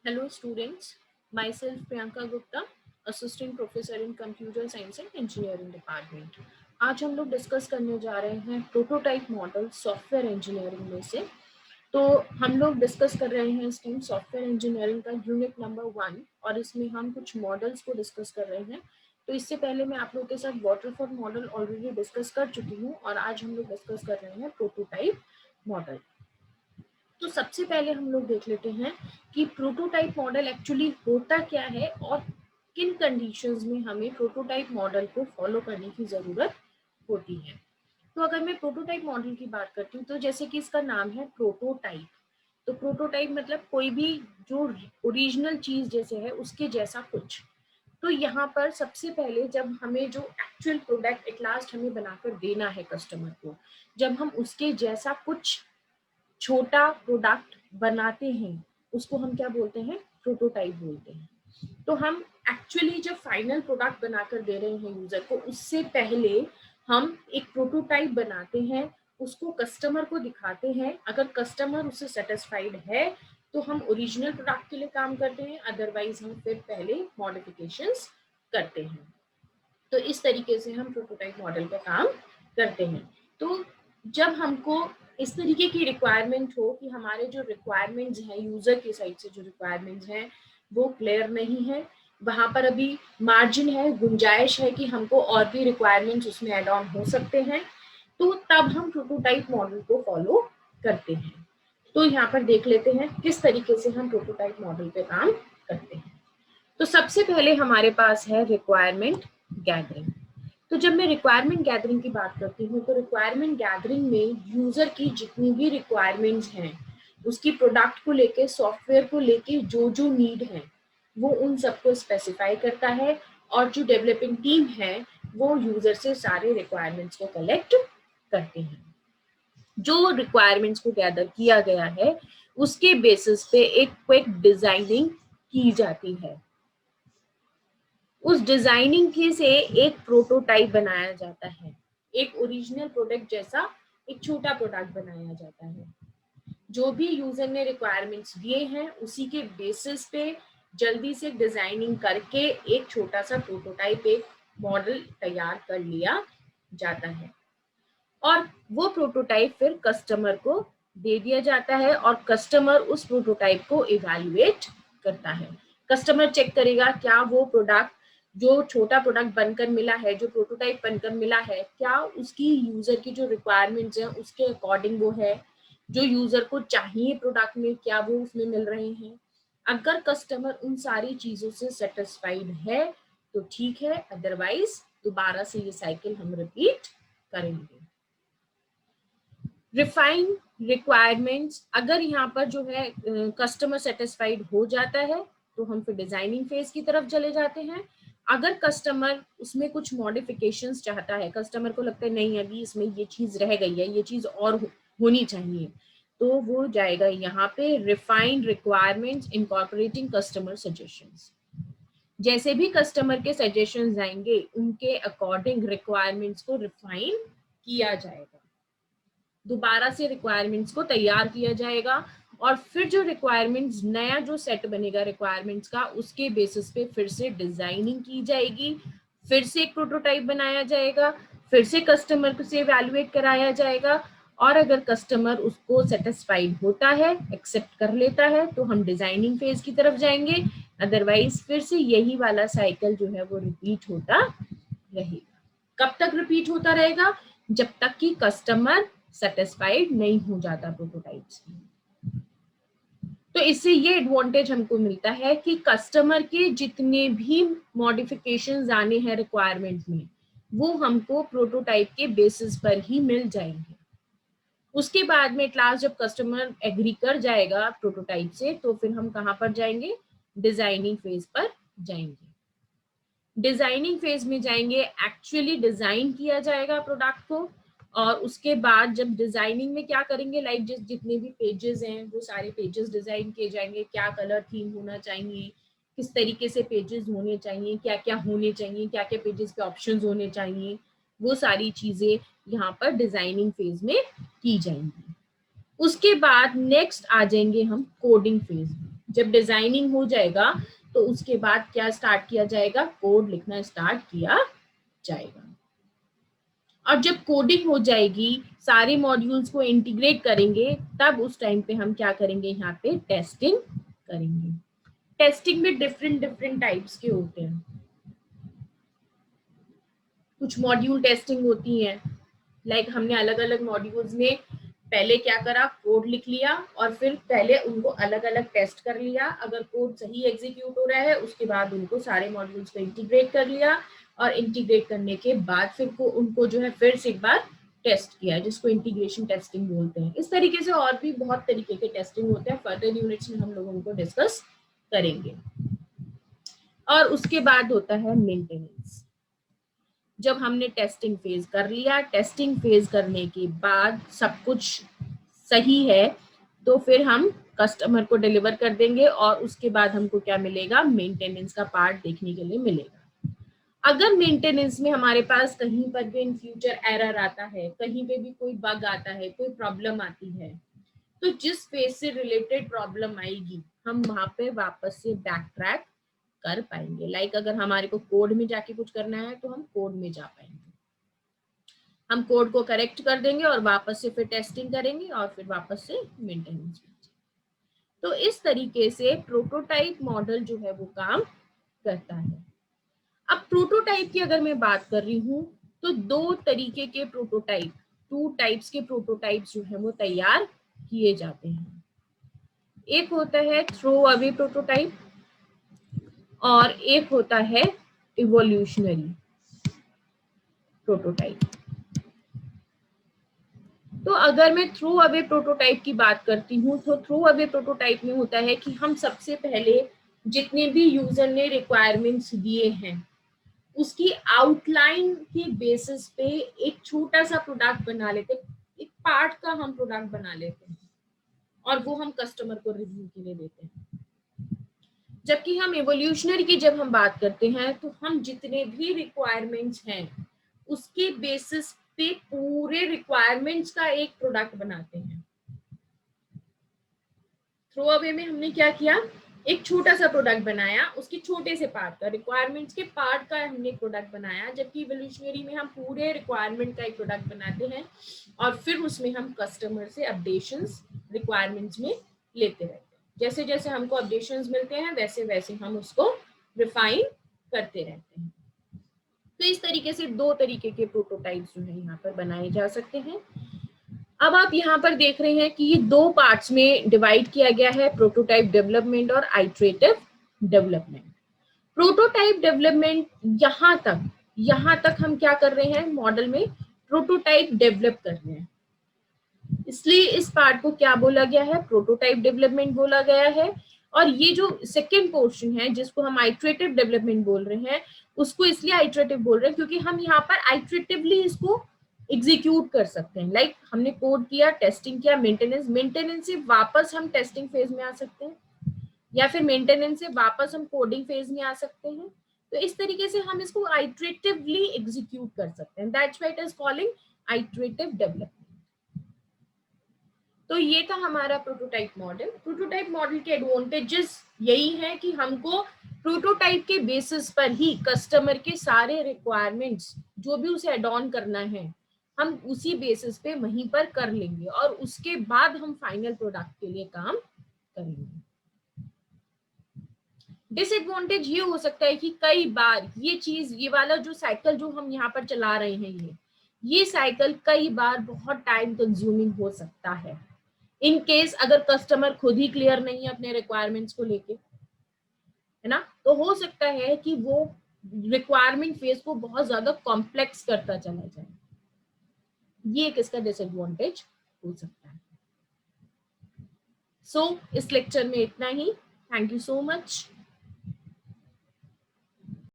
Hello students, myself Priyanka Gupta, Assistant Professor in Computer Science and Engineering Department. आज हम लोग discuss करने जा रहे हैं प्रोटोटाइप मॉडल सॉफ्टवेयर इंजीनियरिंग में से। तो हम लोग डिस्कस कर रहे हैं इस टाइम सॉफ्टवेयर इंजीनियरिंग का यूनिट नंबर 1 और इसमें हम कुछ मॉडल्स को डिस्कस कर रहे हैं। तो इससे पहले मैं आप लोगों के साथ वाटरफॉल मॉडल ऑलरेडी डिस्कस कर चुकी हूँ और आज हम लोग डिस्कस कर रहे हैं प्रोटोटाइप मॉडल। तो सबसे पहले हम लोग देख लेते हैं कि प्रोटोटाइप मॉडल एक्चुअली होता क्या है और किन कंडीशंस में हमें प्रोटोटाइप मॉडल को फॉलो करने की जरूरत होती है। तो अगर मैं प्रोटोटाइप मॉडल की बात करती हूँ तो जैसे कि इसका नाम है प्रोटोटाइप। तो प्रोटोटाइप मतलब कोई भी जो ओरिजिनल चीज जैसे है उसके जैसा कुछ। तो यहाँ पर सबसे पहले जब हमें जो एक्चुअल प्रोडक्ट एट लास्ट हमें बनाकर देना है कस्टमर को, जब हम उसके जैसा कुछ छोटा प्रोडक्ट बनाते हैं उसको हम क्या बोलते हैं, प्रोटोटाइप बोलते हैं। तो हम एक्चुअली जब फाइनल प्रोडक्ट बनाकर दे रहे हैं यूजर को, उससे पहले हम एक प्रोटोटाइप बनाते हैं, उसको कस्टमर को दिखाते हैं। अगर कस्टमर उससे सेटिस्फाइड है तो हम ओरिजिनल प्रोडक्ट के लिए काम करते हैं, अदरवाइज हम फिर पहले मॉडिफिकेशंस करते हैं। तो इस तरीके से हम प्रोटोटाइप मॉडल पे काम करते हैं। तो जब हमको इस तरीके की रिक्वायरमेंट हो कि हमारे जो रिक्वायरमेंट्स हैं यूजर की साइड से, जो रिक्वायरमेंट्स हैं वो क्लियर नहीं है, वहां पर अभी मार्जिन है, गुंजाइश है कि हमको और भी रिक्वायरमेंट्स उसमें एड ऑन हो सकते हैं, तो तब हम प्रोटोटाइप मॉडल को फॉलो करते हैं। तो यहाँ पर देख लेते हैं किस तरीके से हम प्रोटोटाइप मॉडल पे काम करते हैं। तो सबसे पहले हमारे पास है रिक्वायरमेंट गैदरिंग। तो जब मैं रिक्वायरमेंट गैदरिंग की बात करती हूँ तो रिक्वायरमेंट गैदरिंग में यूजर की जितनी भी रिक्वायरमेंट्स हैं, उसकी प्रोडक्ट को लेके, सॉफ्टवेयर को लेके जो जो नीड है वो उन सबको स्पेसिफाई करता है, और जो डेवलपिंग टीम है वो यूजर से सारे रिक्वायरमेंट्स को कलेक्ट करते हैं। जो रिक्वायरमेंट्स को गैदर किया गया है उसके बेसिस पे एक क्विक डिजाइनिंग की जाती है। उस डिजाइनिंग के से एक प्रोटोटाइप बनाया जाता है, एक ओरिजिनल प्रोडक्ट जैसा एक छोटा प्रोडक्ट बनाया जाता है। जो भी यूजर ने रिक्वायरमेंट्स दिए हैं उसी के बेसिस पे जल्दी से डिजाइनिंग करके एक छोटा सा प्रोटोटाइप, एक मॉडल तैयार कर लिया जाता है, और वो प्रोटोटाइप फिर कस्टमर को दे दिया जाता है और कस्टमर उस प्रोटोटाइप को इवैल्यूएट करता है। कस्टमर चेक करेगा क्या वो प्रोडक्ट, जो छोटा प्रोडक्ट बनकर मिला है, जो प्रोटोटाइप बनकर मिला है, क्या उसकी यूजर की जो रिक्वायरमेंट्स हैं उसके अकॉर्डिंग वो है, जो यूजर को चाहिए प्रोडक्ट में क्या वो उसमें मिल रहे हैं। अगर कस्टमर उन सारी चीजों से सेटिस्फाइड है तो ठीक है, अदरवाइज दोबारा से ये साइकिल हम रिपीट करेंगे। रिफाइन रिक्वायरमेंट्स, अगर यहाँ पर जो है कस्टमर सेटिस्फाइड हो जाता है तो हम फिर डिजाइनिंग फेज की तरफ चले जाते हैं। अगर कस्टमर उसमें कुछ मॉडिफिकेशंस चाहता है, कस्टमर को लगता है नहीं अभी इसमें ये चीज रह गई है, ये चीज और होनी चाहिए, तो वो जाएगा यहाँ पे refined requirements incorporating customer suggestions. जैसे भी कस्टमर के सजेशंस आएंगे उनके अकॉर्डिंग रिक्वायरमेंट्स को रिफाइन किया जाएगा, दोबारा से रिक्वायरमेंट्स को तैयार किया जाएगा, और फिर जो रिक्वायरमेंट्स नया जो सेट बनेगा रिक्वायरमेंट्स का उसके बेसिस पे फिर से डिजाइनिंग की जाएगी, फिर से एक प्रोटोटाइप बनाया जाएगा, फिर से कस्टमर से इवैल्यूएट कराया जाएगा, और अगर कस्टमर उसको सेटिस्फाइड होता है, एक्सेप्ट कर लेता है, तो हम डिजाइनिंग फेज की तरफ जाएंगे, अदरवाइज फिर से यही वाला साइकिल जो है वो रिपीट होता रहेगा। कब तक रिपीट होता रहेगा? जब तक कि कस्टमर सेटिस्फाइड नहीं हो जाता प्रोटोटाइप्स में। तो इससे ये एडवांटेज हमको मिलता है कि कस्टमर के जितने भी मॉडिफिकेशंस आने हैं रिक्वायरमेंट में वो हमको प्रोटोटाइप के बेसिस पर ही मिल जाएंगे। उसके बाद में क्लास जब कस्टमर एग्री कर जाएगा प्रोटोटाइप से तो फिर हम कहाँ पर जाएंगे, डिजाइनिंग फेज पर जाएंगे। डिजाइनिंग फेज में जाएंगे, एक्चुअली डिजाइन किया जाएगा प्रोडक्ट को, और उसके बाद जब डिजाइनिंग में क्या करेंगे, लाइक जितने भी पेजेस हैं वो सारे पेजेस डिजाइन किए जाएंगे, क्या कलर थीम होना चाहिए, किस तरीके से पेजेस होने चाहिए, क्या क्या होने चाहिए, क्या क्या पेजेस पे ऑप्शंस होने चाहिए, वो सारी चीजें यहाँ पर डिजाइनिंग फेज में की जाएंगी। उसके बाद नेक्स्ट आ जाएंगे हम कोडिंग फेज में। जब डिजाइनिंग हो जाएगा तो उसके बाद क्या स्टार्ट किया जाएगा, कोड लिखना स्टार्ट किया जाएगा। और जब कोडिंग हो जाएगी, सारे मॉड्यूल्स को इंटीग्रेट करेंगे, तब उस टाइम पे हम क्या करेंगे, यहाँ पे टेस्टिंग करेंगे। टेस्टिंग में डिफरेंट डिफरेंट टाइप्स के होते हैं। कुछ मॉड्यूल टेस्टिंग होती है, लाइक हमने अलग अलग मॉड्यूल्स में पहले क्या करा, कोड लिख लिया और फिर पहले उनको अलग अलग टेस्ट कर लिया। अगर कोड सही एग्जीक्यूट हो रहा है उसके बाद उनको सारे मॉड्यूल्स को इंटीग्रेट कर लिया, और इंटीग्रेट करने के बाद फिर को उनको जो है फिर से एक बार टेस्ट किया, जिसको इंटीग्रेशन टेस्टिंग बोलते हैं। इस तरीके से और भी बहुत तरीके के टेस्टिंग होते हैं, फर्दर यूनिट्स में हम लोग उनको डिस्कस करेंगे। और उसके बाद होता है मेंटेनेंस। जब हमने टेस्टिंग फेज कर लिया, टेस्टिंग फेज करने के बाद सब कुछ सही है तो फिर हम कस्टमर को डिलीवर कर देंगे, और उसके बाद हमको क्या मिलेगा, मेंटेनेंस का पार्ट देखने के लिए मिलेगा। अगर मेंटेनेंस में हमारे पास कहीं पर भी इन फ्यूचर एरर आता है, कहीं पे भी कोई बग आता है, कोई प्रॉब्लम आती है, तो जिस फेज से रिलेटेड प्रॉब्लम आएगी हम वहां पे वापस से बैक ट्रैक कर पाएंगे। लाइक अगर हमारे को कोड में जाके कुछ करना है तो हम कोड में जा पाएंगे, हम कोड को करेक्ट कर देंगे और वापस से फिर टेस्टिंग करेंगे और फिर वापस से मेंटेनेंस। तो इस तरीके से प्रोटोटाइप मॉडल जो है वो काम करता है। अब प्रोटोटाइप की अगर मैं बात कर रही हूँ तो दो तरीके के प्रोटोटाइप, टू टाइप्स के प्रोटोटाइप्स जो है वो तैयार किए जाते हैं। एक होता है थ्रो अवे प्रोटोटाइप और एक होता है इवोल्यूशनरी प्रोटोटाइप। तो अगर मैं थ्रो अवे प्रोटोटाइप की बात करती हूँ तो थ्रो अवे प्रोटोटाइप में होता है कि हम सबसे पहले जितने भी यूजर ने रिक्वायरमेंट्स दिए हैं उसकी आउटलाइन के बेसिस पे एक छोटा सा प्रोडक्ट बना लेते हैं, एक पार्ट का हम प्रोडक्ट बना लेते हैं और वो हम कस्टमर को रिव्यू के लिए देते हैं। जबकि हम एवोल्यूशनरी की जब हम बात करते हैं तो हम जितने भी रिक्वायरमेंट्स हैं उसके बेसिस पे पूरे रिक्वायरमेंट्स का एक प्रोडक्ट बनाते हैं। थ्रो अवे में हमने क्या किया, एक छोटा सा प्रोडक्ट बनाया, उसके छोटे से पार्ट का, रिक्वायरमेंट्स के पार्ट का हमने प्रोडक्ट बनाया। जबकि इवोल्यूशनरी में हम पूरे रिक्वायरमेंट का एक प्रोडक्ट बनाते हैं और फिर उसमें हम कस्टमर से अपडेशंस रिक्वायरमेंट्स में लेते रहते हैं। जैसे जैसे हमको अपडेशंस मिलते हैं वैसे वैसे हम उसको रिफाइन करते रहते हैं। तो इस तरीके से दो तरीके के प्रोटोटाइप्स जो है यहाँ पर बनाए जा सकते हैं। अब आप यहाँ पर देख रहे हैं कि ये दो पार्ट्स में डिवाइड किया गया है, प्रोटोटाइप डेवलपमेंट और आइटरेटिव डेवलपमेंट। प्रोटोटाइप डेवलपमेंट यहाँ तक हम क्या कर रहे हैं, मॉडल में प्रोटोटाइप डेवलप कर रहे हैं, इसलिए इस पार्ट को क्या बोला गया है, प्रोटोटाइप डेवलपमेंट बोला गया है। और ये जो सेकेंड पोर्शन है जिसको हम आइटरेटिव डेवलपमेंट बोल रहे हैं, उसको इसलिए आइटरेटिव बोल रहे हैं क्योंकि हम यहाँ पर आइटरेटिवली इसको एग्जीक्यूट कर सकते हैं। लाइक हमने कोड किया, टेस्टिंग किया, मेंटेनेंस से वापस हम टेस्टिंग फेज में आ सकते हैं, या फिर मेंटेनेंस से वापस हम कोडिंग फेज में आ सकते हैं। तो इस तरीके से हम इसको आइटरेटिवली एग्जीक्यूट कर सकते हैं, that's why it is calling iterative development. तो ये था हमारा प्रोटोटाइप मॉडल। प्रोटोटाइप मॉडल के एडवांटेजेस यही है कि हमको प्रोटोटाइप के बेसिस पर ही कस्टमर के सारे रिक्वायरमेंट्स जो भी उसे एड ऑन करना है हम उसी बेसिस पे वहीं पर कर लेंगे और उसके बाद हम फाइनल प्रोडक्ट के लिए काम करेंगे। डिसएडवांटेज ये हो सकता है कि कई बार ये वाला जो साइकिल जो हम यहाँ पर चला रहे हैं ये साइकिल कई बार बहुत टाइम कंज्यूमिंग हो सकता है, इन केस अगर कस्टमर खुद ही क्लियर नहीं है अपने रिक्वायरमेंट्स को लेके, है ना, तो हो सकता है कि वो रिक्वायरमेंट फेज को बहुत ज्यादा कॉम्प्लेक्स करता चला जाए, ये एक इसका डिसएडवांटेज हो सकता है। सो इस लेक्चर में इतना ही। Thank you so much.